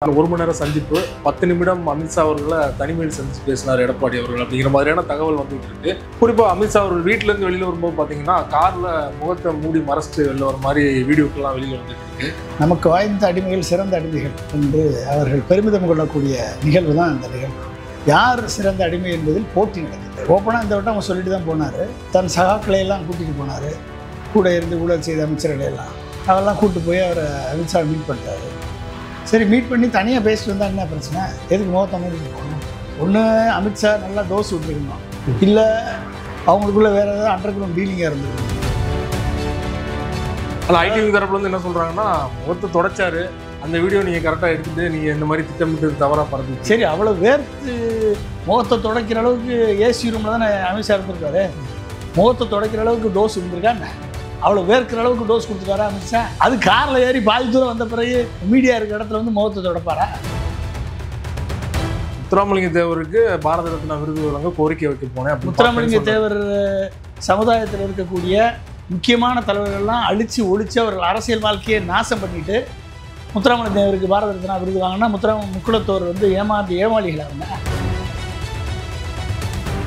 ஒரு மணி நேரம் சந்திப்பு 10 நிமிடம் அமித்ஷா அவர்களை தனிமையில் சந்திச்சு பேசினார் எடப்பாடி அவர்கள் அப்படிங்கிற மாதிரியான தகவல் வந்துட்டு இருக்கு. குறிப்பா அமித்ஷா அவர்கள் வீட்டுல இருந்து வெளியில வரும்போது பாத்தீங்கன்னா கார்ல முகத்தை மூடி மறைச்சிட்டு வெளில வர மாதிரி வீடியோக்கெல்லாம் வெளியில வந்துட்டு இருக்கு. நமக்கு வாய்ந்த அடிமைகள் சிறந்த அடிமைகள் என்று அவர்கள் பெருமிதம் கொள்ளக்கூடிய நிகழ்வு தான் அந்த நிகழ்வு. யார் சிறந்த அடிமை என்பதில் போட்டி நடக்குது. ஓப்பனாக இந்த வட்டம் அவங்க சொல்லிட்டு தான் போனார். தன் சகாக்களை எல்லாம் கூட்டிகிட்டு போனார். கூட இருந்து ஊழல் செய்த அமைச்சர்களை எல்லாம் அதெல்லாம் கூப்பிட்டு போய் அவரை அமித்ஷா மீட் பண்ணிட்டாரு. சரி, மீட் பண்ணி தனியாக பேசிட்டு வந்தால் என்ன பிரச்சனை? எதுக்கு முகத்தை மூடிட்டு போகணும்? ஒன்று அமித்ஷா நல்லா டோஸ் விட்டுருக்கணும், இல்லை அவங்களுக்குள்ள வேறு ஏதாவது அண்டர் கிரவுண்ட் டீலிங்காக இருந்திருக்கணும். ஆனால் ஐடி தரப்புல இருந்து என்ன சொல்கிறாங்கன்னா, முகத்தை தொடச்சாரு, அந்த வீடியோ நீங்கள் கரெக்டாக எடுத்துட்டு நீங்கள் இந்த மாதிரி திட்டமிட்டு தவறாக பறந்து. சரி, அவ்வளோ வேர்த்து முகத்தை துடைக்கிற அளவுக்கு ஏசி ரூமில் தானே அமித்ஷா இருந்திருக்காரு. முகத்தை துடைக்கிற அளவுக்கு டோஸ் இருந்திருக்கா என்ன? அவ்வளோ வேர்க்கிற அளவுக்கு டோஸ் கொடுத்துட்டாரா அமித்ஷா? அது காரில் ஏறி பாதி தூரம் வந்த பிறகு மீடியா இருக்கிற இடத்துல வந்து முகத்தை தொடப்பாரா? முத்துராமலிங்க தேவருக்கு பாரத ரத்னா விருது வழங்க கோரிக்கை வைக்க போனேன். முத்துராமலிங்க தேவர் சமுதாயத்தில் இருக்கக்கூடிய முக்கியமான தலைவர்கள்லாம் அழித்து ஒழித்து அவர்கள் அரசியல் வாழ்க்கையை நாசம் பண்ணிட்டு முத்துராமலிங்க தேவருக்கு பாரத ரத்னா விருது வாங்கினா முக்குலத்தோர் வந்து ஏமாளிகளாக இருந்தாங்க.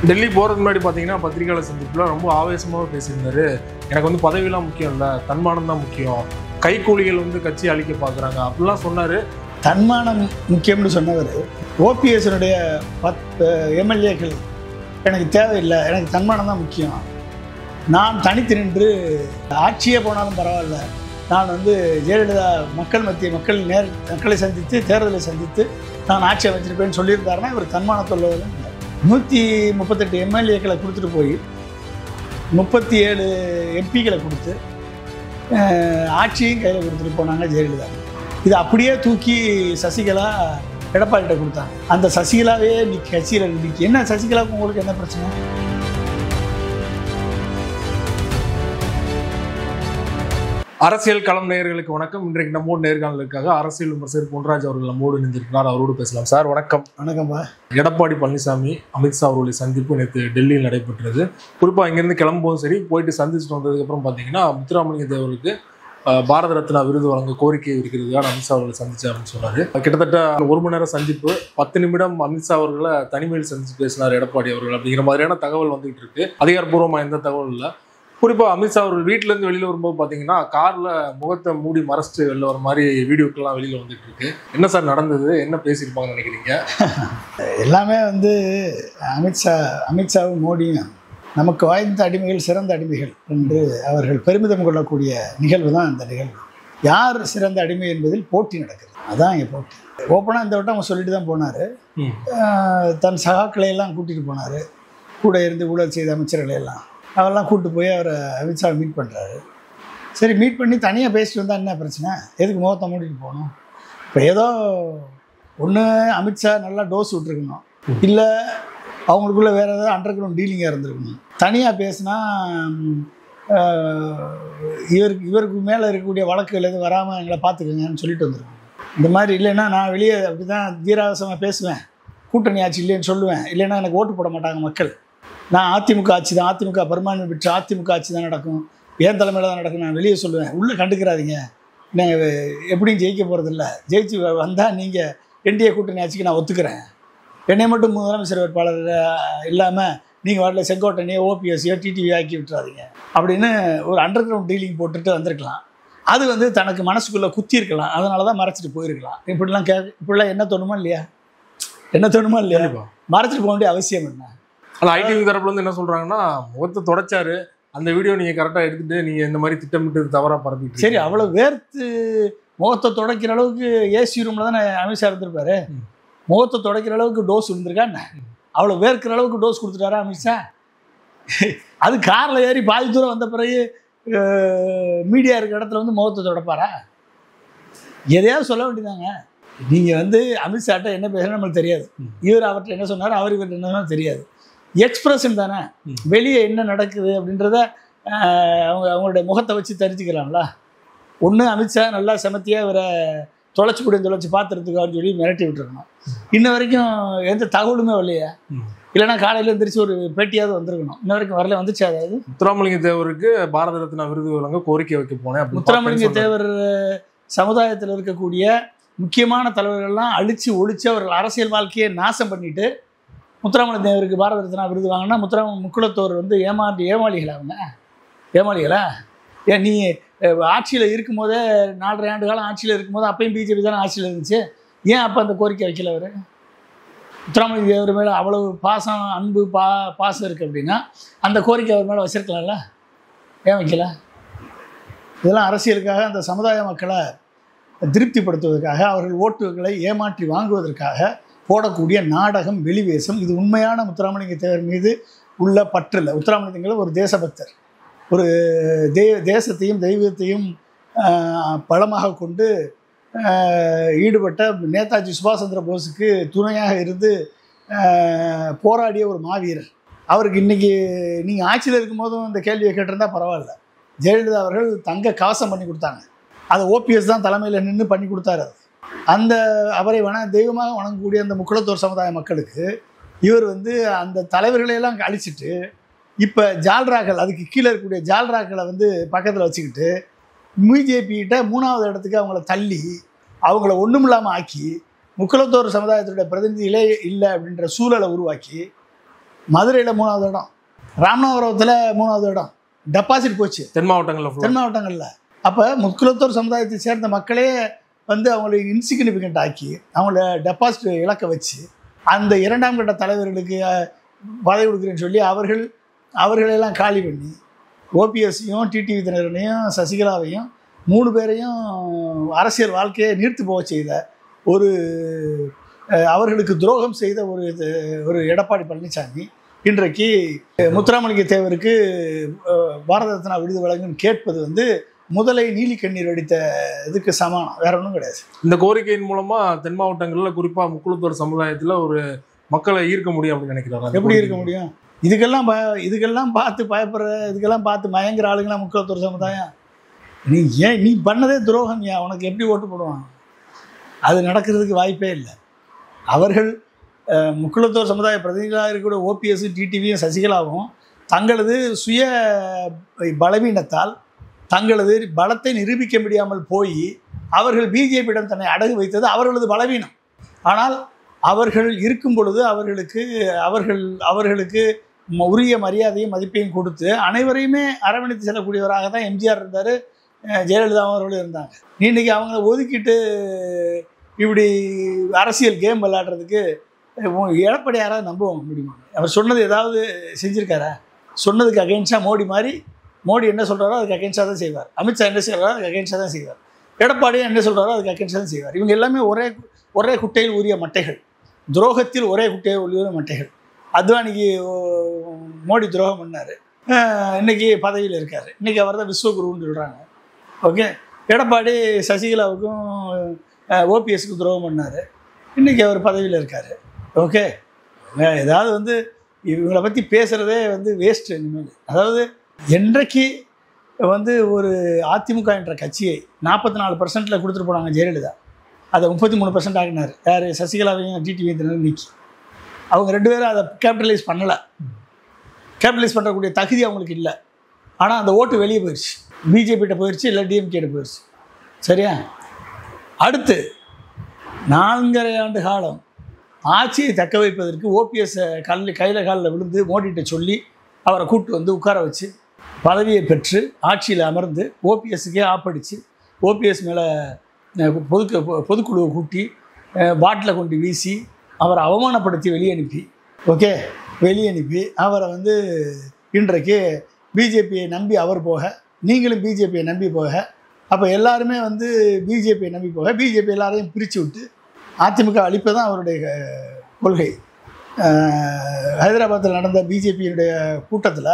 டெல்லி போகிறதுக்கு முன்னாடி பார்த்தீங்கன்னா பத்திரிகையாளர் சந்திப்பில் ரொம்ப ஆவேசமாக பேசியிருந்தாரு. எனக்கு வந்து பதவியெல்லாம் முக்கியம் இல்லை, தன்மானம் தான் முக்கியம், கைக்கூலிகள் வந்து கட்சி அழிக்க பார்க்குறாங்க அப்படிலாம் சொன்னார். தன்மானம் முக்கியம்னு சொன்னவர் ஓபிஎஸ்னுடைய 10 எம்எல்ஏக்கள் எனக்கு தேவையில்லை, எனக்கு தன்மானம் தான் முக்கியம், நான் தனித்து நின்று ஆட்சியே போனாலும் பரவாயில்ல, நான் வந்து ஜெயலலிதா மக்களை சந்தித்து தேர்தலை சந்தித்து நான் ஆட்சி அமைச்சிருப்பேன்னு சொல்லியிருந்தாருன்னா இவர் தன்மானத்துள்ளவர். 138 எம்எல்ஏக்களை கொடுத்துட்டு போய் 37 எம்பிக்களை கொடுத்து ஆட்சியும் கையில் கொடுத்துட்டு போனாங்க ஜெயலலிதா. இது அப்படியே தூக்கி சசிகலா எடப்பாடிகிட்ட கொடுத்தாங்க. அந்த சசிகலாவே கட்சியில் இன்னைக்கு என்ன சசிகலாவுக்கு உங்களுக்கு என்ன பிரச்சனை? அரசியல் களம் நேயர்களுக்கு வணக்கம். இன்றைக்கு நம்மோடு நேர்காணலுக்காக அரசியல் விமர்சகர் பொன்ராஜ் அவர்கள் நம்மோடு இணைந்திருக்கிறார். அவரோடு பேசலாம். சார் வணக்கம். வணக்கம்பா. எடப்பாடி பழனிசாமி அமித்ஷா அவர்களுடைய சந்திப்பு நேற்று டெல்லியில் நடைபெற்றது. குறிப்பாக இங்கேருந்து கிளம்பும்போதும் சரி, போயிட்டு சந்திச்சுட்டு வந்ததுக்கப்புறம் பார்த்தீங்கன்னா முத்துராமலிங்க தேவருக்கு பாரத ரத்னா விருது வழங்க கோரிக்கை இருக்கிறதுக்காக அமித்ஷா அவர்களை சந்திச்சு அப்படின்னு சொன்னார். கிட்டத்தட்ட ஒரு மணி நேரம் சந்திப்பு 10 நிமிடம் அமித்ஷா அவர்களை தனிமையில் சந்திச்சு பேசினார் எடப்பாடி அவர்கள் அப்படிங்கிற மாதிரியான தகவல் வந்துகிட்டு இருக்கு. அதிகாரப்பூர்வமாக எந்த தகவல் இல்லை. குறிப்பாக அமித்ஷா அவர்கள் வீட்டிலேருந்து வெளியில் வரும்போது பார்த்தீங்கன்னா காரில் முகத்தை மூடி மறைச்சிட்டு வெளில வர மாதிரி வீடியோக்கெல்லாம் வெளியில் வந்துட்டு இருக்கு. என்ன சார் நடந்தது? என்ன பேசியிருப்பாங்கன்னு நினைக்கிறீங்க? எல்லாமே வந்து அமித்ஷாவும் மோடியும் நமக்கு வாய்ந்த அடிமைகள் சிறந்த அடிமைகள் என்று அவர்கள் பெருமிதம் கொள்ளக்கூடிய நிகழ்வு தான் அந்த நிகழ்வு. யார் சிறந்த அடிமை என்பதில் போட்டி நடக்குது. அதான் இங்கே போட்டி. ஓப்பனாக இந்த வட்டம் அவங்க சொல்லிட்டு தான் போனார். தன் சகாக்களை எல்லாம் கூட்டிகிட்டு போனார். கூட இருந்து ஊழல் செய்த அமைச்சர்களை எல்லாம் அவெல்லாம் கூப்பிட்டு போய் அவரை அமித்ஷா மீட் பண்ணுறாரு. சரி, மீட் பண்ணி தனியாக பேசிட்டு வந்தால் என்ன பிரச்சனை? எதுக்கு முகத்தை மூடிட்டு போகணும்? இப்போ ஏதோ ஒன்று அமித்ஷா நல்லா டோஸ் விட்டுருக்கணும், இல்லை அவங்களுக்குள்ள வேறு ஏதாவது அண்டர் கிரவுண்ட் டீலிங்காக இருந்திருக்கணும். தனியாக பேசினா இவருக்கு மேலே இருக்கக்கூடிய வழக்குகள் எதுவும் வராமல் எங்களை பார்த்துக்கங்கன்னு சொல்லிட்டு வந்துருக்கணும். இந்த மாதிரி இல்லைன்னா நான் வெளியே அப்படி தான் வீராவசமாக பேசுவேன், கூட்டணி ஆட்சி இல்லைன்னு சொல்லுவேன், இல்லைன்னா எனக்கு ஓட்டு போட மாட்டாங்க மக்கள், நான் அதிமுக ஆட்சி தான், அதிமுக பெரும்பான்மை பெற்று அதிமுக ஆட்சி தான் நடக்கும், என் தலைமையில் தான் நடக்கும், நான் வெளியே சொல்லுவேன், உள்ளே கண்டுக்கிறாதீங்க, நாங்கள் எப்படியும் ஜெயிக்க போகிறதில்ல, ஜெயிச்சு வந்தால் நீங்கள் என்டிஏ கூட்டணி ஆட்சிக்கு நான் ஒத்துக்கிறேன், என்னை மட்டும் முதலமைச்சர் வேட்பாளர் இல்லாமல் நீங்கள் வாட்டில் செங்கோட்டனையோ ஓபிஎஸ்சியோ டிடிவி ஆக்கி விட்டுறாதீங்க அப்படின்னு ஒரு அண்டர் கிரவுண்ட் டீலிங் போட்டுட்டு வந்திருக்கலாம். அது வந்து தனக்கு மனசுக்குள்ளே குத்தி இருக்கலாம், அதனால தான் மறைச்சிட்டு போயிருக்கலாம். இப்படிலாம் என்ன தோணுமா இல்லையா? மறைச்சிட்டு போக வேண்டிய அவசியம் என்ன? ஆனால் ஐடி தரப்புல இருந்து என்ன சொல்கிறாங்கன்னா, முகத்தை தொடச்சாரு, அந்த வீடியோ நீங்கள் கரெக்டாக எடுத்துட்டு நீங்கள் இந்த மாதிரி திட்டமிட்டு தவறாக பரப்பிட்டு. சரி, அவ்வளோ வேர்த்து முகத்தை துடைக்கிற அளவுக்கு ஏசி ரூமில் தானே அமித்ஷா இருந்திருப்பாரு. முகத்தை துடைக்கிற அளவுக்கு டோஸ் இருந்திருக்கா என்ன? அவ்வளோ வேர்க்கிற அளவுக்கு டோஸ் கொடுத்துட்டாரா அமித்ஷா? அது காரில் ஏறி பாதி தூரம் வந்த பிறகு மீடியா இருக்கிற இடத்துல வந்து முகத்தை தொடப்பாரா? எதையாவது சொல்ல வேண்டியதாங்க. நீங்கள் வந்து அமித்ஷாட்ட என்ன பேசுகிறேன்னு நம்மளுக்கு தெரியாது, இவர் அவர்கிட்ட என்ன சொன்னார், அவர் இவர்கிட்ட என்ன தெரியாது. எக்ஸ்பிரஷன் தானே, வெளியே என்ன நடக்குது அப்படின்றத அவங்களுடைய முகத்தை வச்சு தெரிஞ்சுக்கலாம்ல. ஒன்று அமித்ஷா நல்லா செமத்தியாக இவரை தொலைச்சி பார்த்துறதுக்கான்னு சொல்லி மிரட்டி விட்டுருக்கணும். இன்ன வரைக்கும் எந்த தகவலுமே வரலையா? இல்லைன்னா காலையில் எழுந்திரிச்சு ஒரு பேட்டியாவது வந்திருக்கணும். இன்ன வரைக்கும் வரல. வந்துச்சு. அதாவது முத்துராமலிங்க தேவருக்கு பாரத ரத்னா விருது வழங்க கோரிக்கை வைக்க போனேன். முத்துராமலிங்க தேவர் சமுதாயத்தில் இருக்கக்கூடிய முக்கியமான தலைவர்கள்லாம் அழித்து ஒழித்து அவர்கள் அரசியல் வாழ்க்கையை நாசம் பண்ணிட்டு முத்துராமலிங்க தேவருக்கு பாரத ரத்னா விருது வாங்கினா முக்குலத்தோர் வந்து ஏமாளிகளா அவங்க ஏமாளிகளா? ஏன் நீ ஆட்சியில் இருக்கும்போதே 4.5 ஆண்டு காலம் ஆட்சியில் இருக்கும்போது அப்பயும் பிஜேபி தானே ஆட்சியில் இருந்துச்சு, ஏன் அப்போ அந்த கோரிக்கை வைக்கல அவர்? முத்துராமலிங்க தேவர் மேலே அவ்வளவு பாசம் அன்பு பாசம் இருக்குது அப்படின்னா அந்த கோரிக்கை அவர் மேலே வச்சிருக்கலாம்ல, ஏன் வைக்கல? இதெல்லாம் அரசியலுக்காக அந்த சமுதாய மக்களை திருப்திப்படுத்துவதற்காக அவர்கள் ஓட்டுகளை ஏமாற்றி வாங்குவதற்காக போடக்கூடிய நாடகம், வெளிவேசம். இது உண்மையான முத்துராமலிங்க தேவர் மீது உள்ள பற்றில்லை. முத்துராமலிங்கத்தில் ஒரு தேசபக்தர், ஒரு தேசத்தையும் தெய்வத்தையும் பலமாக கொண்டு ஈடுபட்ட நேதாஜி சுபாஷ் சந்திர போஸுக்கு துணையாக இருந்து போராடிய ஒரு மாவீரர். அவருக்கு இன்றைக்கி நீங்கள் ஆட்சியில் இருக்கும்போதும் இந்த கேள்வியை கேட்டிருந்தா பரவாயில்ல. ஜெயலலிதா அவர்கள் தங்க கவசம் பண்ணி கொடுத்தாங்க, அதை ஓபிஎஸ் தான் தலைமையில் நின்று பண்ணி கொடுத்தாரு. அந்த அவரை தெய்வமாக வணங்கக்கூடிய அந்த முக்குலத்தோர் சமுதாய மக்களுக்கு இவர் வந்து அந்த தலைவர்களையெல்லாம் அழிச்சிட்டு இப்போ ஜால்ராக்கள், அதுக்கு கீழே இருக்கக்கூடிய ஜால்ராக்களை வந்து பக்கத்தில் வச்சுக்கிட்டு பிஜேபிகிட்ட 3வது இடத்துக்கு அவங்கள தள்ளி அவங்கள ஒன்றும் இல்லாமல் ஆக்கி முக்குலத்தோர் சமுதாயத்துடைய பிரதிநிதிகளே இல்லை அப்படின்ற சூழலை உருவாக்கி மதுரையில் 3வது இடம், ராமநாதபுரத்தில் 3வது இடம், டெபாசிட் போச்சு தென் மாவட்டங்களில். அப்போ முக்குலத்தோர் சமுதாயத்தை சேர்ந்த மக்களே வந்து அவங்களை இன்சிக்னிஃபிகண்ட் ஆக்கி அவங்கள டெபாசிட் இழக்க வச்சு அந்த 2ஆம் கட்ட தலைவர்களுக்கு பதவி கொடுக்குறேன்னு சொல்லி அவர்களெல்லாம் காலி பண்ணி ஓபிஎஸ்ஸையும் டிடிவி தினகரனையும் சசிகலாவையும் 3 பேரையும் அரசியல் வாழ்க்கையை நீர்த்து போக செய்த ஒரு அவர்களுக்கு துரோகம் செய்த ஒரு எடப்பாடி பழனிசாமி இன்றைக்கு முத்துராமலிங்க தேவருக்கு பாரத ரத்னா விருது வழங்குன்னு கேட்பது வந்து முதலை நீலி கண்ணீர் அடித்த இதுக்கு சமானம், வேற ஒன்றும் கிடையாது. இந்த கோரிக்கையின் மூலமா தென் மாவட்டங்களில் குறிப்பாக முக்குலத்தோர் சமுதாயத்தில் ஒரு மக்களை ஈர்க்க முடியும் அப்படின்னு நினைக்கிறாங்க. எப்படி இருக்க முடியும்? இதுக்கெல்லாம் பார்த்து பயப்படுற, இதுக்கெல்லாம் பார்த்து மயங்குற ஆளுங்களாம் முக்குலத்தோர் சமுதாயம். நீ பண்ணதே துரோகம், உனக்கு எப்படி ஓட்டு போடுவாங்க? அது நடக்கிறதுக்கு வாய்ப்பே இல்லை. அவர்கள் முக்குலத்தோர் சமுதாய பிரதிநிதிகளாக இருக்கக்கூடிய ஓபிஎஸ் டிடிவியும் சசிகலாவும் தங்களது சுய பலவீனத்தால் தங்களது பலத்தை நிரூபிக்க முடியாமல் போய் அவர்கள் பிஜேபியிடம் தன்னை அடகு வைத்தது அவர்களது பலவீனம். ஆனால் அவர்கள் இருக்கும் பொழுது அவர்களுக்கு உரிய மரியாதையும் மதிப்பையும் கொடுத்து அனைவரையுமே அரவணைத்து செல்லக்கூடியவராக தான் எம்ஜிஆர் இருந்தார், ஜெயலலிதா அவர்களும் இருந்தாங்க. இன்றைக்கி அவங்கள ஒதுக்கிட்டு இப்படி அரசியல் கேம் விளையாடுறதுக்கு எடப்பாடி யாராவது நம்ப முடியுமா? அவர் சொன்னது ஏதாவது செஞ்சுருக்காரா? சொன்னதுக்கு அகெயின்ஸ்டாக மோடி என்ன சொல்கிறாரோ அதுக்கு அகெயின்ஸ்டாக தான் செய்வார். அமித்ஷா என்ன செய்கிறாரோ அதுக்கு அகெயின்ஸ்டாக தான் செய்வார். எடப்பாடியும் என்ன சொல்கிறாரோ அதுக்கு அகெயின்ஸ்டாக தான் செய்வார். இவங்க எல்லாமே ஒரே குட்டையில் உரிய மட்டைகள், துரோகத்தில் ஒரே குட்டையில் உரிய மட்டைகள். அத்வானிக்கு மோடி துரோகம் பண்ணார், இன்றைக்கி பதவியில் இருக்கார். இன்றைக்கி அவர் தான் விஸ்வகுருன்னு சொல்கிறாங்க. ஓகே, எடப்பாடி சசிகலாவுக்கும் ஓபிஎஸ்க்கு துரோகம் பண்ணார், இன்றைக்கி அவர் பதவியில் இருக்கார். ஓகே, ஏதாவது வந்து இவங்களை பற்றி பேசுகிறதே வந்து வேஸ்ட்டு இனிமேல். அதாவது என்றைக்கு வந்து ஒரு அதிமுக என்ற கட்சியை 44% கொடுத்துட்டு போனாங்க ஜெயலலிதா, அதை 33% ஆகினார். யார்? சசிகலாவையும் டிடிவி தினகரன் நீக்கி. அவங்க 2 பேரும் அதை கேபிட்டலைஸ் பண்ணலை. கேபிட்டலைஸ் பண்ணுறக்கூடிய தகுதி அவங்களுக்கு இல்லை. ஆனால் அந்த ஓட்டு வெளியே போயிடுச்சு, பிஜேபிகிட்ட போயிடுச்சு, இல்லை டிஎம்கேட்ட போயிடுச்சு. சரியா? அடுத்து 4.5 ஆண்டு காலம் ஆட்சியை தக்க வைப்பதற்கு ஓபிஎஸ் கையில் காலில் விழுந்து மோடிகிட்ட சொல்லி அவரை கூப்பிட்டு வந்து உட்கார வச்சு பதவியை பெற்று ஆட்சியில் அமர்ந்து ஓபிஎஸ்ஸுக்கே ஆப்படித்து ஓபிஎஸ் மேலே பொதுக்குழுவை கூட்டி பாட்டிலை கொண்டு வீசி அவரை அவமானப்படுத்தி வெளியே அனுப்பி அவரை வந்து இன்றைக்கு பிஜேபியை நம்பி அவர் போக, நீங்களும் பிஜேபியை நம்பி போக, அப்போ எல்லாருமே வந்து பிஜேபியை நம்பி போக பிஜேபி எல்லாரையும் பிரித்து விட்டு அதிமுக அழிப்பு தான் அவருடைய கொள்கை. ஹைதராபாத்தில் நடந்த பிஜேபியுடைய கூட்டத்தில்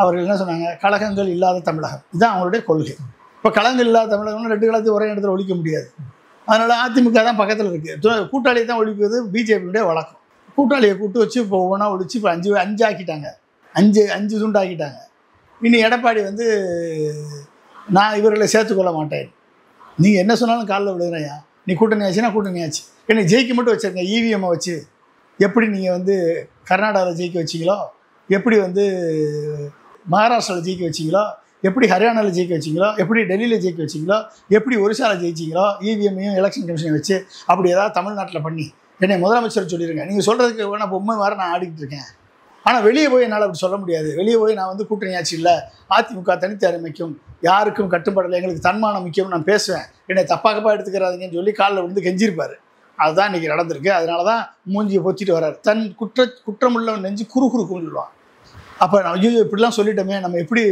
அவர்கள் என்ன சொன்னாங்க? கழகங்கள் இல்லாத தமிழகம், இதுதான் அவங்களுடைய கொள்கை. இப்போ கழகங்கள் இல்லாத தமிழகம்னு 2 கழகத்தையும் ஒரே இடத்துல ஒழிக்க முடியாது. அதனால் அதிமுக தான் பக்கத்தில் இருக்குது. கூட்டாளியை தான் ஒழிப்பது பிஜேபியுடைய வழக்கம். கூட்டாளியை கூட்டு வச்சு இப்போ ஒவ்வொன்றா ஒழிச்சு இப்போ 5 ஆக்கிட்டாங்க, 5 துண்டாக்கிட்டாங்க. இனி எடப்பாடி வந்து நான் இவர்களை சேர்த்துக்கொள்ள மாட்டேன், நீங்கள் என்ன சொன்னாலும் காலில் விடுகிறேயா, நீ கூட்டணி ஆச்சுன்னா கூட்டணி ஆச்சு, என்னை ஜெயிக்க மட்டும் வச்சுருங்க, இவிஎம்மை வச்சு எப்படி நீங்கள் வந்து கர்நாடகாவில் ஜெயிக்க வச்சிங்களோ, எப்படி வந்து மகாராஷ்டிராவில் ஜெயிக்க வச்சிங்களோ, எப்படி ஹரியானாவில் ஜெயிக்க வச்சிங்களோ, எப்படி டெல்லியில் ஜெயிக்க வச்சிங்களோ, எப்படி ஒரிசாவில் ஜெயிச்சிங்களோ, இவிஎம்மையும் எலெக்ஷன் கமிஷனை வச்சு அப்படி ஏதாவது தமிழ்நாட்டில் பண்ணி என்னை முதலமைச்சர் சொல்லிடுங்க. நீங்கள் சொல்கிறதுக்கு வேணா பொம்மை வேறு நான் ஆடிக்கிட்டு இருக்கேன். ஆனால் வெளியே போய் என்னால் அப்படி சொல்ல முடியாது. வெளியே போய் நான் வந்து கூட்டணி ஆட்சி இல்லை, அதிமுக தனித்து அமைக்கும், யாருக்கும் கட்டுப்படலை, எங்களுக்கு தன்மானம் முக்கியம் நான் பேசுவேன், என்னை தப்பாக்கப்பா எடுத்துக்கிறாதீங்கன்னு சொல்லி காலில் விழுந்து கெஞ்சிருப்பார். அதுதான் இன்றைக்கி நடந்திருக்கு. அதனால தான் மூஞ்சியை பொத்திட்டு வர்றாரு. தன் குற்றமுள்ளவன் நெஞ்சு குறுகுறுக்குன்னு சொல்லுவான். அப்போ நான் ஐயோ இப்படிலாம் சொல்லிட்டோமே, நம்ம எப்படி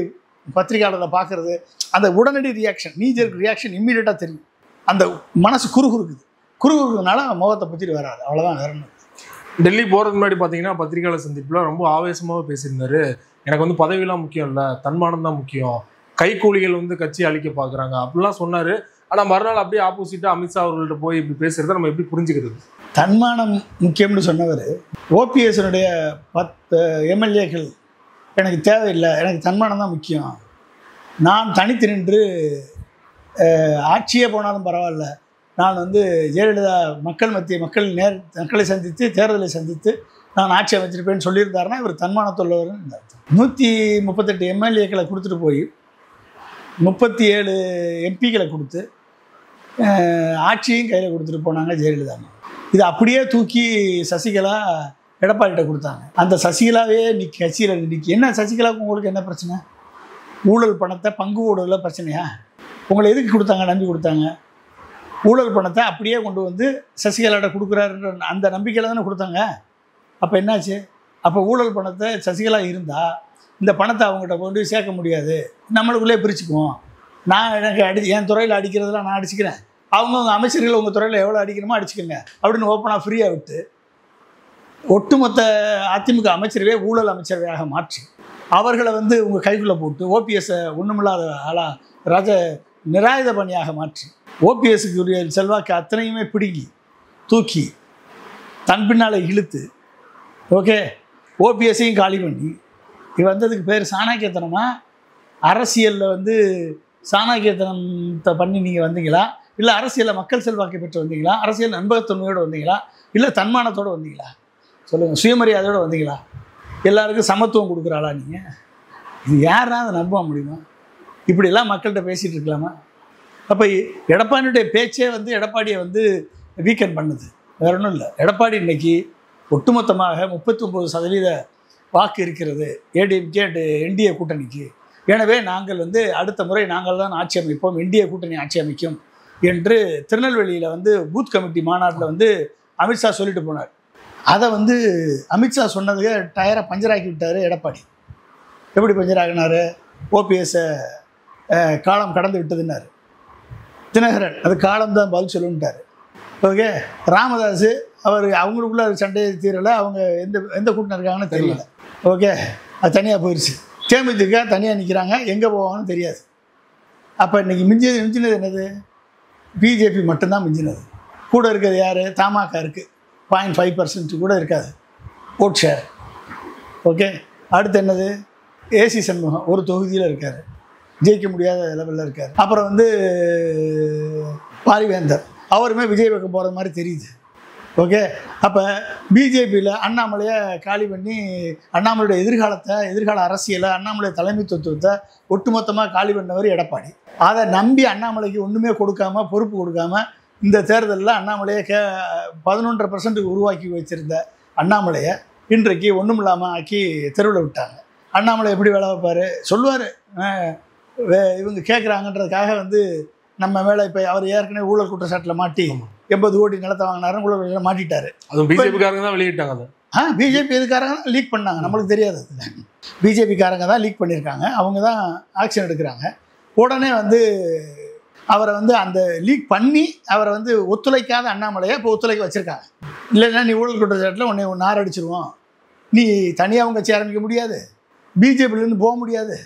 பத்திரிகையாளரில் பார்க்குறது, அந்த உடனடி ரியாக்ஷன், நீஜருக்கு ரியாக்ஷன் இம்மீடியட்டாக தெரியும். அந்த மனசு குறுகுறுக்குறதுனால முகத்தை பொத்திட்டு வராது. அவ்வளோதான், வேற ஒன்று. டெல்லி போகிறதுக்கு முன்னாடி பார்த்தீங்கன்னா பத்திரிகையாளர் சந்திப்பில் ரொம்ப ஆவேசமாக பேசியிருந்தாரு. எனக்கு வந்து பதவியெல்லாம் முக்கியம் இல்லை, தன்மானம் தான் முக்கியம், கைக்கூலிகள் வந்து கட்சி அழிக்க பார்க்குறாங்க அப்படிலாம் சொன்னார். ஆனால் மறுநாள் அப்படியே ஆப்போசிட்டாக அமித்ஷா அவர்கள்ட்ட போய் இப்படி பேசுகிறத நம்ம எப்படி புரிஞ்சுக்கிறது? தன்மானம் முக்கியம்னு சொன்னவர் ஓபிஎஸ்னுடைய 10 எம்எல்ஏக்கள் எனக்கு தேவையில்லை, எனக்கு தன்மானம் தான் முக்கியம், நான் தனித்து நின்று ஆட்சியே போனாலும் பரவாயில்ல, நான் வந்து ஜெயலலிதா மக்களை சந்தித்து தேர்தலை சந்தித்து நான் ஆட்சி அமைச்சிருப்பேன்னு சொல்லியிருந்தாருன்னா இவர் தன்மானத்துள்ளவர்னு இருந்தார். 138 எம்எல்ஏக்களை கொடுத்துட்டு போய் 37 எம்பிக்களை கொடுத்து ஆட்சியும் கையில் கொடுத்துட்டு போனாங்க ஜெயலலிதா. இது அப்படியே தூக்கி சசிகலா எடப்பாடிகிட்ட கொடுத்தாங்க. அந்த சசிகலாவே இன்னைக்கு கட்சியில் இன்னைக்கு என்ன, சசிகலாவுக்கு உங்களுக்கு என்ன பிரச்சனை? ஊழல் பணத்தை பங்கு ஊழலில் பிரச்சனையா? உங்களை எதுக்கு கொடுத்தாங்க? நம்பி கொடுத்தாங்க. ஊழல் பணத்தை அப்படியே கொண்டு வந்து சசிகலாட்ட கொடுக்குறாருன்ற அந்த நம்பிக்கையில் தானே கொடுத்தாங்க. அப்போ என்னாச்சு? அப்போ ஊழல் பணத்தை சசிகலா இருந்தால் இந்த பணத்தை அவங்ககிட்ட கொண்டு போய் சேர்க்க முடியாது, நம்மளுக்குள்ளே பிரிச்சுக்குவோம். நான் எனக்கு என் துறையில் அடிக்கிறதெல்லாம் நான் அடிச்சுக்கிறேன், அவங்கவுங்க அமைச்சர்கள் உங்கள் துறையில் எவ்வளோ அடிக்கணுமோ அடிச்சுக்கோங்க அப்படின்னு ஓப்பனாக ஃப்ரீயாக விட்டு ஒட்டுமொத்த அதிமுக அமைச்சரவையை ஊழல் அமைச்சரவையாக மாற்றி அவர்களை வந்து உங்கள் கைக்குள்ளே போட்டு ஓபிஎஸ்ஸை ஒன்றுமில்லாத நிராயுத பணியாக மாற்றி ஓபிஎஸ்க்கு செல்வாக்கு அத்தனையுமே பிடுங்கி தூக்கி தன் பின்னால் இழுத்து ஓகே ஓபிஎஸ்ஸையும் காலி பண்ணி இது வந்ததுக்கு பேர் சாணக்கியத்தனமா? அரசியலில் வந்து சாணக்கியத்தனத்தை பண்ணி நீங்கள் வந்தீங்களா, இல்லை அரசியலில் மக்கள் செல்வாக்கை பெற்று வந்தீங்களா, அரசியல் நண்பகத்தன்மையோடு வந்தீங்களா, இல்லை தன்மானத்தோடு வந்தீங்களா? சொல்லுங்கள். சுயமரியாதையோடு வந்தீங்களா? எல்லாருக்கும் சமத்துவம் கொடுக்குறாளா நீங்கள்? இது யாரா அதை நம்ப முடியுமா? இப்படிலாம் மக்கள்கிட்ட பேசிகிட்டு இருக்கலாமா? அப்போ எடப்பாடியுடைய பேச்சே வந்து எடப்பாடியை வந்து வீக்கெண்ட் பண்ணுது, வேற ஒன்றும் இல்லை. எடப்பாடி இன்னைக்கு ஒட்டுமொத்தமாக 39% வாக்கு இருக்கிறது ஏடிஎம்கே என்டிஏ கூட்டணிக்கு. எனவே நாங்கள் வந்து அடுத்த முறை நாங்கள் தான் ஆட்சி அமைப்போம், என்டிஏ கூட்டணி ஆட்சி அமைக்கும் என்று திருநெல்வேலியில் வந்து பூத் கமிட்டி மாநாட்டில் வந்து அமித்ஷா சொல்லிட்டு போனார். அதை வந்து அமித்ஷா சொன்னதுக்கு டயரை பஞ்சராக்கி விட்டார் எடப்பாடி. எப்படி பஞ்சராகினார்? ஓபிஎஸ்ஸை காலம் கடந்து விட்டதுன்னாரு. தினகரன் அது காலம்தான் பதில் சொல்லுன்ட்டார். ஓகே, ராமதாஸ் அவங்களுக்குள்ள சண்டையை தீரலை, அவங்க எந்த கூட்டம் இருக்காங்கன்னு தெரியல. ஓகே, அது தனியாக போயிடுச்சு. தேமுதிக தனியாக நிற்கிறாங்க, எங்கே போவாங்கன்னு தெரியாது. அப்போ இன்றைக்கி மிஞ்சினது என்னது? பிஜேபி மட்டும்தான் மிஞ்சினது. கூட இருக்கிறது யார்? தமாக இருக்குது, 0.5% கூட இருக்காது ஓட் ஷேர். ஓகே, அடுத்து என்னது? ஏசி சண்முகம் ஒரு தொகுதியில் இருக்கார், ஜெயிக்க முடியாத லெவலில் இருக்கார். அப்புறம் வந்து பாரிவேந்தர் அவருமே விஜய் பக்கம் போகிற மாதிரி தெரியுது. ஓகே, அப்போ பிஜேபியில் அண்ணாமலையை காலி பண்ணி அண்ணாமலையோட எதிர்கால அரசியலை, அண்ணாமலை தலைமைத்துவத்தை ஒட்டுமொத்தமாக காலி பண்ணவர் எடப்பாடி. அதை நம்பி அண்ணாமலைக்கு ஒன்றுமே கொடுக்காம, பொறுப்பு கொடுக்காம இந்த தேர்தலில் அண்ணாமலையை 11.5% உருவாக்கி வச்சுருந்த அண்ணாமலையை இன்றைக்கு ஒன்றும் இல்லாமல் ஆக்கி தெருவில் விட்டாங்க. அண்ணாமலை எப்படி வேலை வைப்பார்? சொல்லுவார், இவங்க கேட்குறாங்கன்றதுக்காக வந்து நம்ம மேலே இப்போ அவர் ஏற்கனவே ஊழல் குற்றச்சாட்டில் மாட்டி 80 கோடி நிலத்தை வாங்கினாரு, ஊழல் மாட்டிட்டாரு. அதுவும் பிஜேபிக்காரங்க தான் வெளியிட்டாங்க. பிஜேபி எதுக்காரங்க லீக் பண்ணாங்க, நம்மளுக்கு தெரியாது. பிஜேபிக்காரங்க தான் லீக் பண்ணியிருக்காங்க, அவங்க தான் ஆக்ஷன் எடுக்கிறாங்க. உடனே வந்து அவரை வந்து அந்த லீக் பண்ணி அவரை வந்து ஒத்துழைக்காத அண்ணாமலையை இப்போ ஒத்துழைக்க வச்சுருக்காங்க. இல்லைன்னா நீ ஊழல் குற்றச்சாட்டில் உன்னை நார் அடிச்சிருவோம், நீ தனியாகவும் கட்சி ஆரம்பிக்க முடியாது, பிஜேபியிலேருந்து போக முடியாது,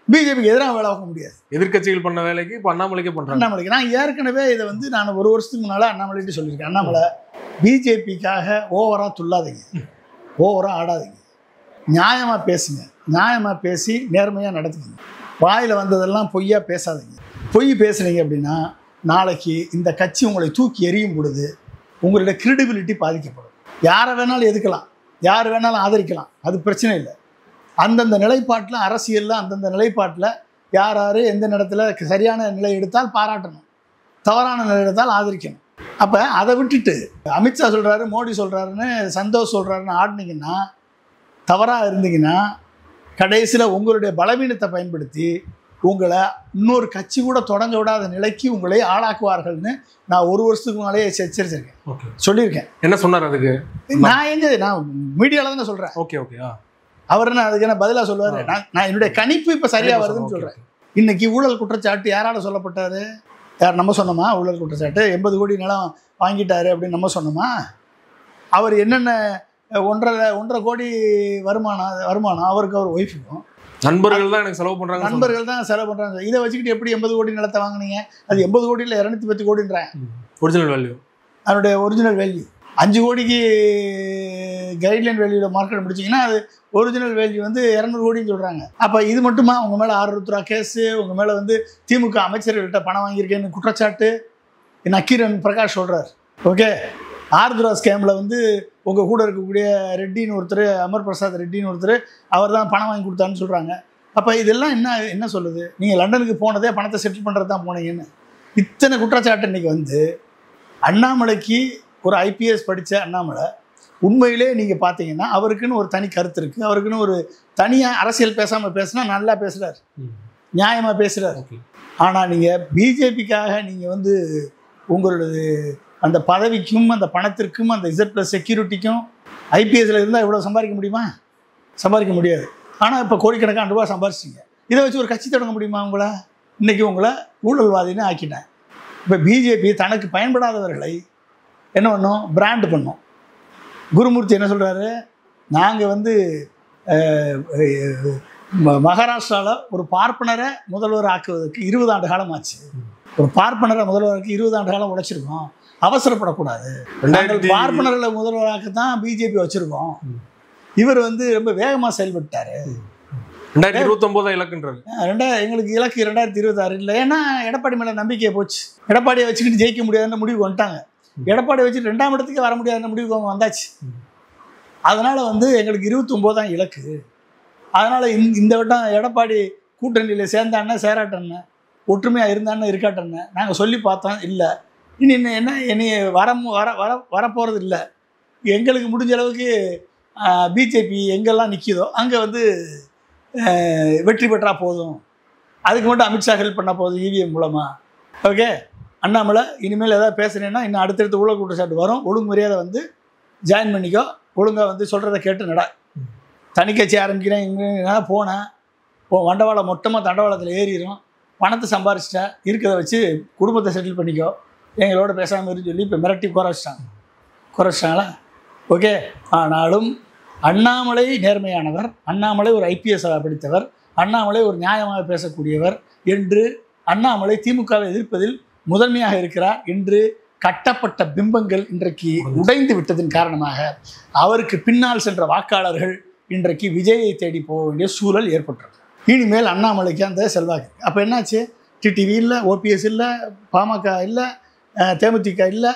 பிஜேபிக்கு எதிராக வேலை பார்க்க முடியாது. எதிர்கட்சிகள் பண்ண வேலைக்கு இப்போ அண்ணாமலைக்கே பண்ணுறாங்க. அண்ணாமலைக்கு நான் ஏற்கனவே இதை வந்து நான் 1 வருஷத்துக்கு முன்னால் அண்ணாமலைட்டு சொல்லியிருக்கேன். அண்ணாமலை பிஜேபிக்காக ஓவராக துள்ளாதீங்க, ஓவராக ஆடாதீங்க, நியாயமாக பேசுங்க, நியாயமாக பேசி நேர்மையாக நடத்துங்க, வாயில் வந்ததெல்லாம் பொய்யா பேசாதீங்க. பொய் பேசுனீங்க அப்படின்னா நாளைக்கு இந்த கட்சி உங்களை தூக்கி எறியும் பொழுது உங்களுடைய கிரெடிபிலிட்டி பாதிக்கப்படும். யாரை வேணாலும் எதுக்கலாம், யார் வேணாலும் ஆதரிக்கலாம், அது பிரச்சனை இல்லை. அந்தந்த நிலைப்பாட்டில், அரசியலில் அந்தந்த நிலைப்பாட்டில் யார் யார் எந்த நேரத்தில் சரியான நிலை எடுத்தால் பாராட்டணும், தவறான நிலை எடுத்தால் ஆதரிக்கணும். அப்போ அதை விட்டுட்டு அமித்ஷா சொல்கிறாரு, மோடி சொல்கிறாருன்னு, சந்தோஷ் சொல்கிறாருன்னு ஆடினீங்கன்னா, தவறாக இருந்தீங்கன்னா கடைசியில் உங்களுடைய பலவீனத்தை பயன்படுத்தி உங்களை இன்னொரு கட்சி கூட தொடங்க விடாத நிலைக்கு உங்களை ஆளாக்குவார்கள்னு நான் 1 வருஷத்துக்கு முன்னாலே எச்சரிச்சிருக்கேன், சொல்லியிருக்கேன். என்ன சொன்னார் அதுக்கு? நான் மீடியாவில் தானே சொல்கிறேன். Okay okay. அவர் என்ன அதுக்கு என்ன பதிலாக சொல்லுவார்? நான் என்னுடைய கணிப்பு இப்போ சரியாக வருதுன்னு சொல்கிறேன். இன்னைக்கு ஊழல் குற்றச்சாட்டு யாரால சொல்லப்பட்டாரு? யார் நம்ம சொன்னோமா? ஊழல் குற்றச்சாட்டு 80 கோடி நிலம் வாங்கிட்டாரு அப்படின்னு நம்ம சொன்னோமா? அவர் என்னென்ன 1.5 கோடி வருமானம் அவருக்கு, அவர் ஒய்ஃபுக்கும் நண்பர்கள் தான் எனக்கு செலவு பண்ணுறாங்க, நண்பர்கள் தான் செலவு பண்ணுறாங்க. இதை வச்சுக்கிட்டு எப்படி 80 கோடி நிலத்தை வாங்கினீங்க? அது 80 கோடியில் 210 கோடின்றேன் ஒரிஜினல் வேல்யூ, அதனுடைய ஒரிஜினல் வேல்யூ. 5 கோடிக்கு கைட்லைன் வேல்யூவில் மார்க்கெட் முடிச்சிங்கன்னா அது ஒரிஜினல் வேல்யூ வந்து 200 கோடின்னு சொல்கிறாங்க. அப்போ இது மட்டுமா? உங்கள் மேலே 6 ரூபா கேஸு, உங்கள் மேலே வந்து திமுக அமைச்சர்கள்ட்ட பணம் வாங்கியிருக்கேன்னு குற்றச்சாட்டு நக்கீரன் பிரகாஷ் சொல்கிறார். ஓகே, ஆர்துரா ஸ்கேமில் வந்து உங்கள் கூட இருக்கக்கூடிய ரெட்டின்னு ஒருத்தர், அமர் பிரசாத் ரெட்டின்னு ஒருத்தர், அவர் தான் பணம் வாங்கி கொடுத்தான்னு சொல்கிறாங்க. அப்போ இதெல்லாம் என்ன சொல்லுது? நீங்கள் லண்டனுக்கு போனதே பணத்தை செட்டில் பண்ணுறது தான் போனீங்கன்னு. இத்தனை குற்றச்சாட்டு இன்றைக்கி வந்து அண்ணாமலைக்கு, ஒரு ஐபிஎஸ் படித்த அண்ணாமலை உண்மையிலே நீங்கள் பார்த்தீங்கன்னா அவருக்குன்னு ஒரு தனி கருத்து இருக்குது, அவருக்குன்னு ஒரு தனியாக அரசியல் பேசாமல் பேசுனா நல்லா பேசுகிறார், நியாயமாக பேசுகிறார். ஆனால் நீங்கள் பிஜேபிக்காக நீங்கள் வந்து உங்களோட அந்த பதவிக்கும் அந்த பணத்திற்கும் அந்த Z+ செக்யூரிட்டிக்கும் ஐபிஎஸ்சில் இருந்தால் இவ்வளோ சம்பாதிக்க முடியுமா? சம்பாதிக்க முடியாது. ஆனால் இப்போ கோடிக்கணக்கான ரூபா சம்பாதிச்சிங்க. இதை வச்சு ஒரு கட்சி தொடங்க முடியுமா உங்களை? இன்றைக்கி உங்களை ஊழல்வாதின்னு ஆக்கிட்டேன். இப்போ பிஜேபி தனக்கு பயன்படாதவர்களை என்ன பண்ணோம்? பிராண்ட் பண்ணோம். குருமூர்த்தி என்ன சொல்கிறாரு? நாங்கள் வந்து மகாராஷ்டிராவில் ஒரு பார்ப்பனரை முதல்வர் ஆக்குவதற்கு 20 ஆண்டு காலம் ஆச்சு. ஒரு பார்ப்பனரை முதல்வருக்கு 20 ஆண்டு காலம் உழைச்சிருக்கோம். அவசரப்படக்கூடாது. பார்ப்பனர்களை முதல்வராகத்தான் பிஜேபி வச்சுருக்கோம். இவர் வந்து ரொம்ப வேகமாக செயல்பட்டார். 2029 இலக்குன்றாரு. எங்களுக்கு இலக்கு 2026 இல்லை. ஏன்னா எடப்பாடி மேலே நம்பிக்கையை போச்சு. எடப்பாடியை வச்சுக்கிட்டு ஜெயிக்க முடியாதுன்னு முடிவுக்கு வந்துட்டாங்க. எடப்பாடியை வச்சு 2ஆம் இடத்துக்கு வர முடியாதுன்னு முடிவுக்கு அவங்க வந்தாச்சு. அதனால் வந்து எங்களுக்கு 29 தான் இலக்கு. அதனால் இந்த வட்டம் எடப்பாடி கூட்டணியில் சேர்ந்தான்னா சேராட்டன்னு, ஒற்றுமையாக இருந்தான்னு இருக்காட்டன்னு நாங்கள் சொல்லி பார்த்தோம். இல்லை, இனி என்ன இனி வரப்போகிறது இல்லை. எங்களுக்கு முடிஞ்ச அளவுக்கு பிஜேபி எங்கெல்லாம் நிற்கிதோ அங்கே வந்து வெற்றி பெற்றா போதும். அதுக்கு மட்டும் அமித்ஷா ஹெல்ப் பண்ண போதும் இவிஎம் மூலமாக. ஓகே, அண்ணாமலை இனிமேல் எதாவது பேசுனேன்னா இன்னும் அடுத்தடுத்து ஊழல் குற்றச்சாட்டு வரும். ஒழுங்கு மரியாதை வந்து ஜாயின் பண்ணிக்கோ, ஒழுங்காக வந்து சொல்கிறத கேட்டு நட. தனி கட்சி ஆரம்பிக்கிறேன் இங்கே போனேன், வண்டவாளம் மொத்தமாக தண்டவாளத்தில் ஏறிடும். பணத்தை சம்பாரிச்சிட்டா இருக்கிறத வச்சு குடும்பத்தை செட்டில் பண்ணிக்கோ, எங்களோட பேசாமல் இருந்து சொல்லி இப்போ மிரட்டி குறைச்சிட்டாங்களா? ஓகே, ஆனாலும் அண்ணாமலை நேர்மையானவர், அண்ணாமலை ஒரு ஐபிஎஸ் படித்தவர், அண்ணாமலை ஒரு நியாயமாக பேசக்கூடியவர் என்று அண்ணாமலை திமுகவை எதிர்ப்பதில் முதன்மையாக இருக்கிறார் என்று கட்டப்பட்ட பிம்பங்கள் இன்றைக்கு உடைந்து விட்டதன் காரணமாக அவருக்கு பின்னால் சென்ற வாக்காளர்கள் இன்றைக்கு விஜயை தேடி போக வேண்டிய சூழல் ஏற்பட்டது. இனிமேல் அண்ணாமலைக்கு அந்த செல்வாக்கு. அப்போ என்னாச்சு? டிடிவி இல்லை, ஓபிஎஸ் இல்லை, பாமக இல்லை, தேமுதிக இல்லை,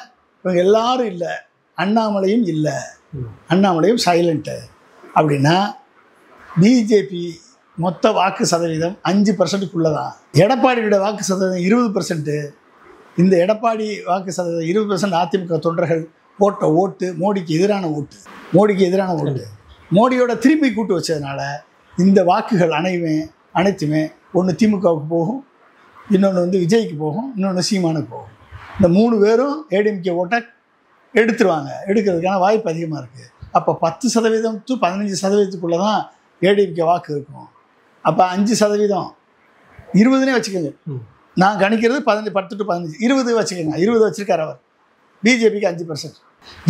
இவங்க எல்லாரும் இல்லை, அண்ணாமலையும் இல்லை, அண்ணாமலையும் சைலண்ட்டு. அப்படின்னா பிஜேபி மொத்த வாக்கு சதவீதம் 5% தான். எடப்பாடியோட வாக்கு சதவீதம் 20%. இந்த எடப்பாடி வாக்கு சதவீதம் 20% அதிமுக தொண்டர்கள் போட்ட ஓட்டு மோடிக்கு எதிரான ஓட்டு. மோடியோட திரும்பி கூட்டு வச்சதுனால இந்த வாக்குகள் அனைத்துமே ஒன்று திமுகவுக்கு போகும், இன்னொன்று வந்து விஜய்க்கு போகும், இன்னொன்று சீமானுக்கு போகும். இந்த 3 பேரும் ஏடிஎம்கே ஓட்டை எடுக்கிறதுக்கான வாய்ப்பு அதிகமாக இருக்குது. அப்போ 10% to 15% தான் ஏடிஎம்கே வாக்கு இருக்கும். அப்போ 5%, 20னே வச்சுக்கோங்க. நான் கணிக்கிறது 10 to 15, 20 வச்சுக்கோங்க. 20 வச்சுருக்கார் அவர். பிஜேபிக்கு 5%,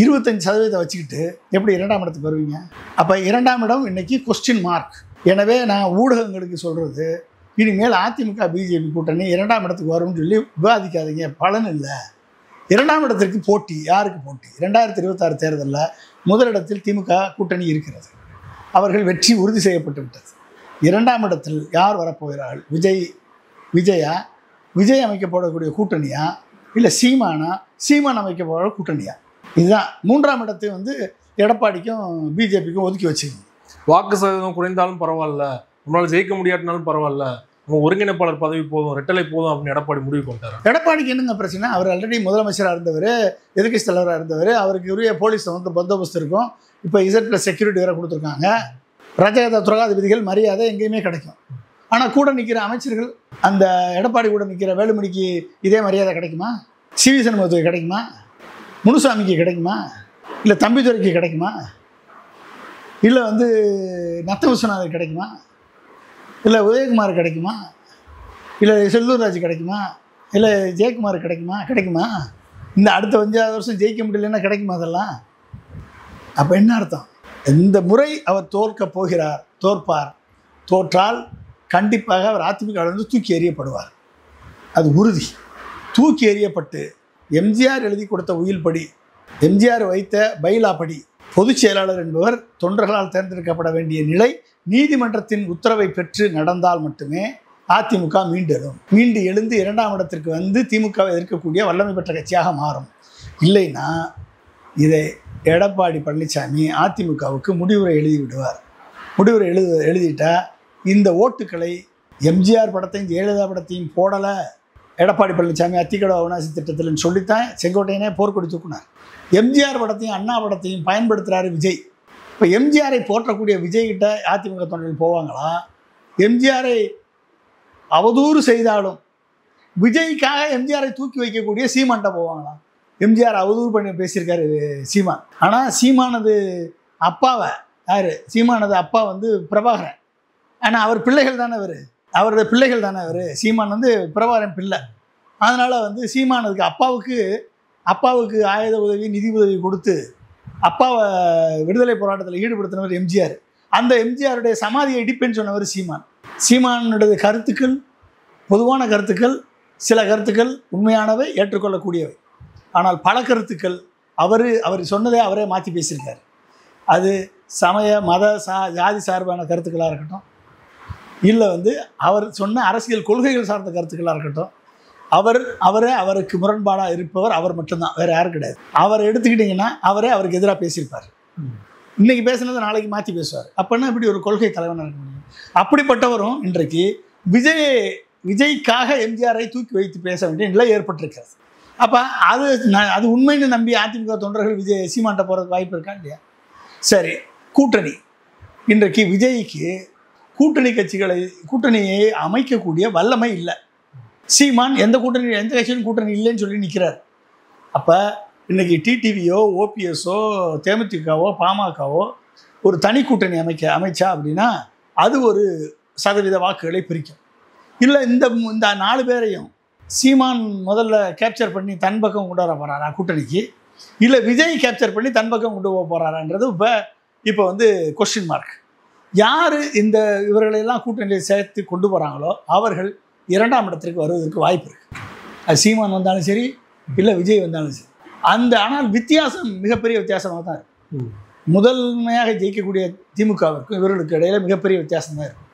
25% வச்சுக்கிட்டு எப்படி 2ஆம் இடத்துக்கு வருவீங்க? அப்போ 2ஆம் இடம் இன்றைக்கி கொஸ்டின் மார்க். எனவே நான் ஊடகங்களுக்கு சொல்கிறது, இனிமேல் அதிமுக பிஜேபி கூட்டணி 2ஆம் இடத்துக்கு வரும்னு சொல்லி விவாதிக்காதீங்க, பலன் இல்லை. 2ஆம் இடத்திற்கு போட்டி. யாருக்கு போட்டி? 2026 தேர்தலில் முதலிடத்தில் திமுக கூட்டணி இருக்கிறது. அவர்கள் வெற்றி உறுதி செய்யப்பட்டு விட்டது. 2ஆம் இடத்தில் யார் வரப்போகிறார்கள்? விஜய் அமைக்கப்படக்கூடிய கூட்டணியா, இல்லை சீமான் அமைக்கப்போகிற கூட்டணியா? இதுதான். 3ஆம் இடத்தை வந்து எடப்பாடிக்கும் பிஜேபிக்கும் ஒதுக்கி வச்சுக்கணும். வாக்கு சதவீதம் குறைந்தாலும் பரவாயில்ல, நம்மளால் ஜெயிக்க முடியாட்டினாலும் பரவாயில்ல, நம்ம ஒருங்கிணைப்பாளர் பதவி போதும், ரெட்டலை போதும் அப்படின்னு எடப்பாடி முடிவு பண்ணிட்டாரு. எடப்பாடிக்கு என்னங்க பிரச்சனை? அவர் ஆல்ரெடி முதலமைச்சராக இருந்தவர், எதிர்க்கட்சி தலைவராக இருந்தவர், அவருக்கு உரிய போலீஸ் வந்து பந்தோபஸ்து இருக்கும். இப்போ Z+ செக்யூரிட்டி வேற கொடுத்துருக்காங்க. ரஜகத துறகாதிபதிகள் மரியாதை எங்கேயுமே கிடைக்கும். ஆனால் கூட நிற்கிற அமைச்சர்கள், அந்த எடப்பாடி கூட நிற்கிற வேலுமணிக்கு இதே மரியாதை கிடைக்குமா? சிவி சண்முகத்துக்கு கிடைக்குமா? முனுசாமிக்கு கிடைக்குமா? இல்லை தம்பிதுரைக்கு கிடைக்குமா? இல்லை வந்து நத்த விஸ்வநாதர் கிடைக்குமா? இல்லை உதயகுமார் கிடைக்குமா? இல்லை செல்லூர் ராஜ் கிடைக்குமா? இல்லை ஜெயக்குமார் கிடைக்குமா? இந்த அடுத்த 5 வருஷம் ஜெயிக்க முடியலன்னா கிடைக்குமா அதெல்லாம்? அப்போ என்ன அர்த்தம்? இந்த முறை அவர் தோற்பார். தோற்றால் கண்டிப்பாக அவர் அதிமுகவிலிருந்து தூக்கி எறியப்படுவார். அது உறுதி. தூக்கி எறியப்பட்டு எம்ஜிஆர் எழுதி கொடுத்த உயில்படி, எம்ஜிஆர் வைத்த பைலாப்படி பொதுச் செயலாளர் என்பவர் தொண்டர்களால் தேர்ந்தெடுக்கப்பட வேண்டிய நிலை நீதிமன்றத்தின் உத்தரவை பெற்று நடந்தால் மட்டுமே அதிமுக மீண்டு எழுந்து 2ஆம் இடத்திற்கு வந்து திமுகவை எதிர்க்கக்கூடிய வல்லமை பெற்ற கட்சியாக மாறும். இல்லைன்னா இதை எடப்பாடி பழனிசாமி அதிமுகவுக்கு முடிவுரை எழுதி விடுவார். முடிவுரை எழுதிட்டா இந்த ஓட்டுக்களை எம்ஜிஆர் படத்தையும் ஜெயலலிதா படத்தையும் போடலை எடப்பாடி பழனிசாமி அத்திக்கடவு அவிநாசி திட்டத்தில்னு சொல்லித்தான் செங்கோட்டையனே போர்க்கொடி தூக்குனார். எம்ஜிஆர் படத்தையும் அண்ணா படத்தையும் பயன்படுத்துகிறாரு விஜய். இப்போ எம்ஜிஆரை போற்றக்கூடிய விஜய்கிட்ட அதிமுக தொண்டர்கள் போவாங்களா? எம்ஜிஆரை அவதூறு செய்தாலும் விஜய்க்காக எம்ஜிஆரை தூக்கி வைக்கக்கூடிய சீமான்ட்ட போவாங்களா? எம்ஜிஆர் அவதூறு பண்ணி பேசியிருக்காரு சீமான். ஆனால் சீமானது அப்பாவை யார்? சீமானது அப்பா வந்து பிரபாகரன். ஆனால் அவர் பிள்ளைகள் தானே அவரது பிள்ளைகள் தானே சீமான் வந்து பிரபாகரன் பிள்ளை. அதனால் வந்து சீமானதுக்கு அப்பாவுக்கு ஆயுத உதவி, நிதி உதவி கொடுத்து அப்பாவை விடுதலை போராட்டத்தில் ஈடுபடுத்தினவர் எம்ஜிஆர். அந்த எம்ஜிஆருடைய சமாதியை இடிப்பேன்னு சொன்னவர் சீமானுடைய கருத்துக்கள் பொதுவான கருத்துக்கள், சில கருத்துக்கள் உண்மையானவை, ஏற்றுக்கொள்ளக்கூடியவை. ஆனால் பல கருத்துக்கள் அவர் சொன்னதே அவரே மாற்றி பேசியிருக்காரு. அது சமய மத ஜாதி சார்பான கருத்துக்களாக இருக்கட்டும், இல்லை வந்து அவர் சொன்ன அரசியல் கொள்கைகள் சார்ந்த கருத்துக்களாக இருக்கட்டும், அவருக்கு முரண்பாடாக இருப்பவர் அவர் மட்டும்தான், வேறு யாரும் கிடையாது. அவரை எடுத்துக்கிட்டிங்கன்னா அவருக்கு எதிராக பேசியிருப்பார். இன்றைக்கி பேசுனதை நாளைக்கு மாற்றி பேசுவார். அப்போனா இப்படி ஒரு கொள்கை தலைவனாக இருக்க முடியும். அப்படிப்பட்டவரும் இன்றைக்கு விஜய்க்காக எம்ஜிஆரை தூக்கி வைத்து பேச வேண்டிய நிலை ஏற்பட்டிருக்கிறது. அப்போ அது உண்மைன்னு நம்பி அதிமுக தொண்டர்கள் சீமான்ட்ட போகிறதுக்கு வாய்ப்பு இருக்கா இல்லையா? சரி, கூட்டணி. இன்றைக்கு விஜய்க்கு கூட்டணியை அமைக்கக்கூடிய வல்லமை இல்லை. சீமான் எந்த கட்சியும் கூட்டணி இல்லைன்னு சொல்லி நிற்கிறார். அப்போ இன்றைக்கி டிடிவியோ, ஓபிஎஸ்ஸோ, தேமுதிகவோ, பாமகவோ ஒரு தனி கூட்டணி அமைச்சா அப்படின்னா அது ஒரு சதவீத வாக்குகளை பிரிக்கும். இல்லை இந்த 4 பேரையும் சீமான் முதல்ல கேப்சர் பண்ணி தன் பக்கம் கொண்டு வர போகிறாரா கூட்டணிக்கு, இல்லை விஜய் கேப்சர் பண்ணி தன் பக்கம் கொண்டு போக போகிறாரான்றது இப்போ வந்து கொஸ்டின் மார்க். யார் இவர்களெல்லாம் கூட்டணியில் சேர்த்து கொண்டு போகிறாங்களோ அவர்கள் 2ஆம் இடத்திற்கு வருவதற்கு வாய்ப்பு இருக்குது. அது சீமான் வந்தாலும் சரி, இல்லை விஜய் வந்தாலும் சரி. ஆனால் வித்தியாசம் மிகப்பெரிய வித்தியாசமாக தான் இருக்கும். முதன்மையாக ஜெயிக்கக்கூடிய திமுகவிற்கும் இவர்களுக்கு இடையில மிகப்பெரிய வித்தியாசம் தான் இருக்கும்.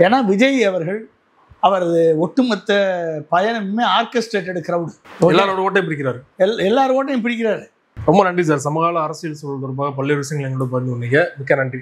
ஏன்னா விஜய் அவரது ஒட்டுமொத்த பயணமே ஆர்கெஸ்ட்ரேட்டட் கிரவுடு. எல்லாரோட ஓட்டையும் பிடிக்கிறாரு. எல்லாரும் ஓட்டையும் பிடிக்கிறாரு. ரொம்ப நன்றி சார். சமகால அரசியல் சூழல் தொடர்பாக பல்வேறு விஷயங்கள் எங்களோட பகிர்ந்து கொண்டீங்க. மிக்க நன்றி.